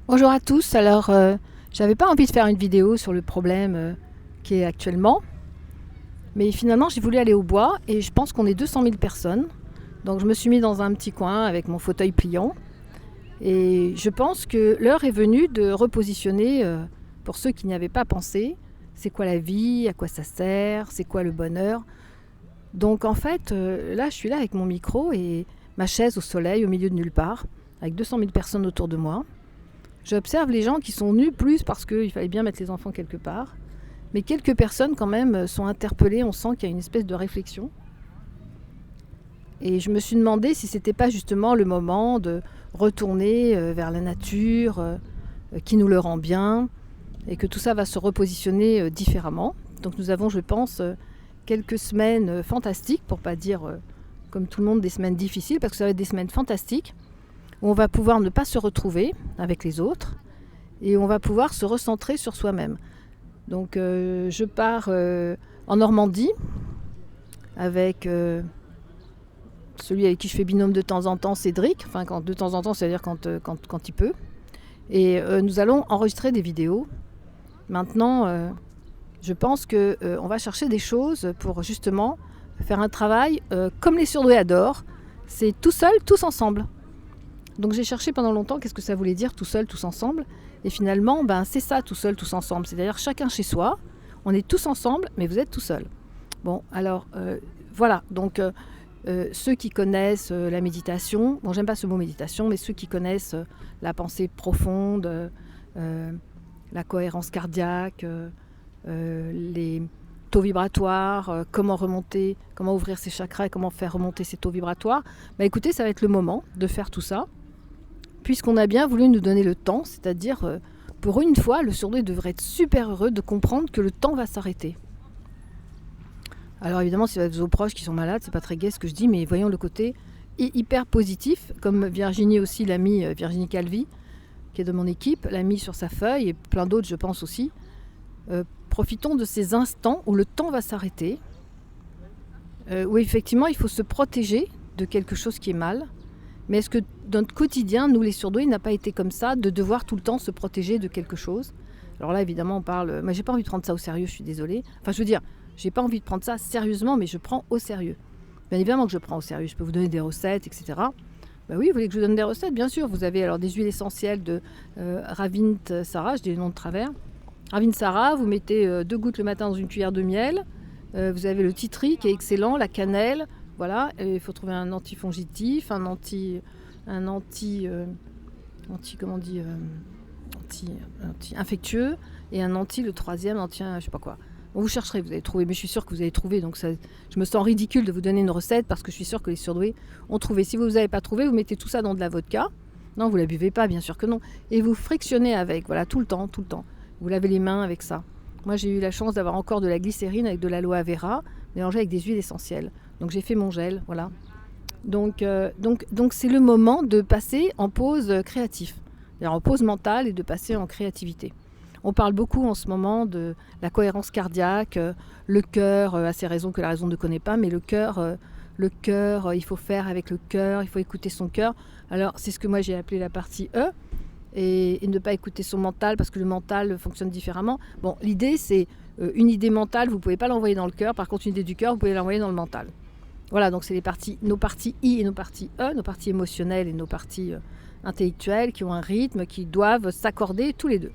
Bonjour à tous. Alors, j'avais pas envie de faire une vidéo sur le problème qui est actuellement, mais finalement j'ai voulu aller au bois et je pense qu'on est 200 000 personnes. Donc je me suis mis dans un petit coin avec mon fauteuil pliant et je pense que l'heure est venue de repositionner, pour ceux qui n'y avaient pas pensé, c'est quoi la vie, à quoi ça sert, c'est quoi le bonheur. Donc en fait, là je suis là avec mon micro et ma chaise au soleil au milieu de nulle part, avec 200 000 personnes autour de moi. J'observe les gens qui sont nus plus parce qu'il fallait bien mettre les enfants quelque part. Mais quelques personnes quand même sont interpellées, on sent qu'il y a une espèce de réflexion. Et je me suis demandé si c'était pas justement le moment de retourner vers la nature qui nous le rend bien et que tout ça va se repositionner différemment. Donc nous avons, je pense, quelques semaines fantastiques, pour pas dire comme tout le monde des semaines difficiles, parce que ça va être des semaines fantastiques où on va pouvoir ne pas se retrouver avec les autres et on va pouvoir se recentrer sur soi-même. Donc je pars en Normandie avec celui avec qui je fais binôme de temps en temps, Cédric, enfin de temps en temps, c'est-à-dire quand il peut. Et nous allons enregistrer des vidéos. Maintenant, je pense qu'on va chercher des choses pour justement faire un travail comme les surdoués adorent. C'est tout seul, tous ensemble. Donc j'ai cherché pendant longtemps qu'est-ce que ça voulait dire tout seul, tous ensemble. Et finalement, c'est ça, tout seul, tous ensemble. C'est-à-dire chacun chez soi. On est tous ensemble, mais vous êtes tout seul. Bon, alors voilà. Donc ceux qui connaissent la méditation, bon, j'aime pas ce mot méditation, mais ceux qui connaissent la pensée profonde, la cohérence cardiaque, les taux vibratoires, comment remonter, comment ouvrir ses chakras et comment faire remonter ses taux vibratoires, écoutez, ça va être le moment de faire tout ça. Puisqu'on a bien voulu nous donner le temps, c'est-à-dire, pour une fois, le surdoué devrait être super heureux de comprendre que le temps va s'arrêter. Alors évidemment, si vous avez vos proches qui sont malades, c'est pas très gai ce que je dis, mais voyons le côté hyper positif, comme Virginie aussi l'a mis, Virginie Calvi, qui est de mon équipe, l'a mis sur sa feuille, et plein d'autres je pense aussi. Profitons de ces instants où le temps va s'arrêter, où effectivement il faut se protéger de quelque chose qui est mal. Mais est-ce que dans notre quotidien, nous les surdoués, n'a pas été comme ça, de devoir tout le temps se protéger de quelque chose? Alors là, évidemment, on parle... Moi, j'ai pas envie de prendre ça au sérieux, je suis désolée. Enfin, je veux dire, j'ai pas envie de prendre ça sérieusement, mais je prends au sérieux. Bien évidemment que je prends au sérieux. Je peux vous donner des recettes, etc. Oui, vous voulez que je vous donne des recettes? Bien sûr. Vous avez alors des huiles essentielles de Ravint Sarah, je dis les noms de travers. Ravint Sarah, vous mettez 2 gouttes le matin dans une cuillère de miel. Vous avez le titri qui est excellent, la cannelle. Voilà, il faut trouver un antifongitif, un anti infectieux et un le troisième anti, je sais pas quoi. Bon, vous chercherez, vous allez trouver, mais je suis sûre que vous allez trouver. Donc ça, je me sens ridicule de vous donner une recette parce que je suis sûre que les surdoués ont trouvé. Si vous n'avez pas trouvé, vous mettez tout ça dans de la vodka. Non, vous la buvez pas, bien sûr que non. Et vous frictionnez avec, voilà, tout le temps. Vous lavez les mains avec ça. Moi, j'ai eu la chance d'avoir encore de la glycérine avec de l'aloe vera mélangée avec des huiles essentielles. Donc j'ai fait mon gel, voilà. Donc c'est le moment de passer en pause créative, c'est-à-dire en pause mentale et de passer en créativité. On parle beaucoup en ce moment de la cohérence cardiaque, le cœur a ses raisons que la raison ne connaît pas, mais le cœur, il faut faire avec le cœur, il faut écouter son cœur. Alors c'est ce que moi j'ai appelé la partie E, et ne pas écouter son mental parce que le mental fonctionne différemment. Bon, l'idée c'est une idée mentale, vous ne pouvez pas l'envoyer dans le cœur, par contre une idée du cœur, vous pouvez l'envoyer dans le mental. Voilà, donc c'est nos parties I et nos parties E, nos parties émotionnelles et nos parties intellectuelles qui ont un rythme, qui doivent s'accorder tous les deux.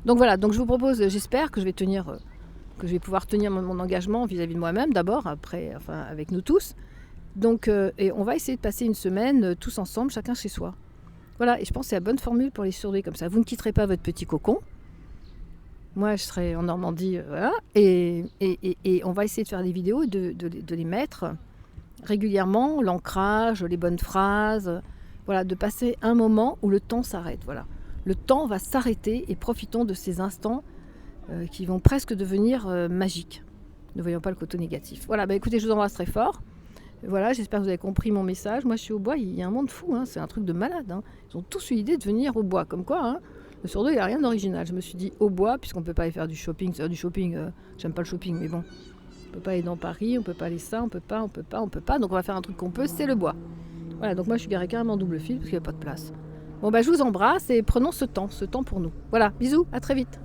Donc voilà, donc je vous propose, j'espère que je vais pouvoir tenir mon engagement vis-à-vis de moi-même d'abord, après, enfin avec nous tous. Donc, et on va essayer de passer une semaine tous ensemble, chacun chez soi. Voilà, et je pense que c'est la bonne formule pour les surdoués comme ça. Vous ne quitterez pas votre petit cocon. Moi, je serai en Normandie, voilà, et on va essayer de faire des vidéos et de les mettre régulièrement, l'ancrage, les bonnes phrases, voilà, de passer un moment où le temps s'arrête. Voilà. Le temps va s'arrêter et profitons de ces instants qui vont presque devenir magiques. Ne voyons pas le côté négatif. Voilà, écoutez, je vous embrasse très fort. Voilà, j'espère que vous avez compris mon message. Moi, je suis au bois, il y a un monde fou, c'est un truc de malade. Ils ont tous eu l'idée de venir au bois, comme quoi, le surdoué, il n'y a rien d'original. Je me suis dit au bois, puisqu'on ne peut pas aller faire du shopping. C'est-à-dire du shopping, j'aime pas le shopping, mais bon. On peut pas aller dans Paris, on peut pas aller ça, on peut pas. Donc on va faire un truc qu'on peut, c'est le bois. Voilà, donc moi je suis garée carrément en double fil parce qu'il n'y a pas de place. Bon, bah, je vous embrasse et prenons ce temps pour nous. Voilà, bisous, à très vite.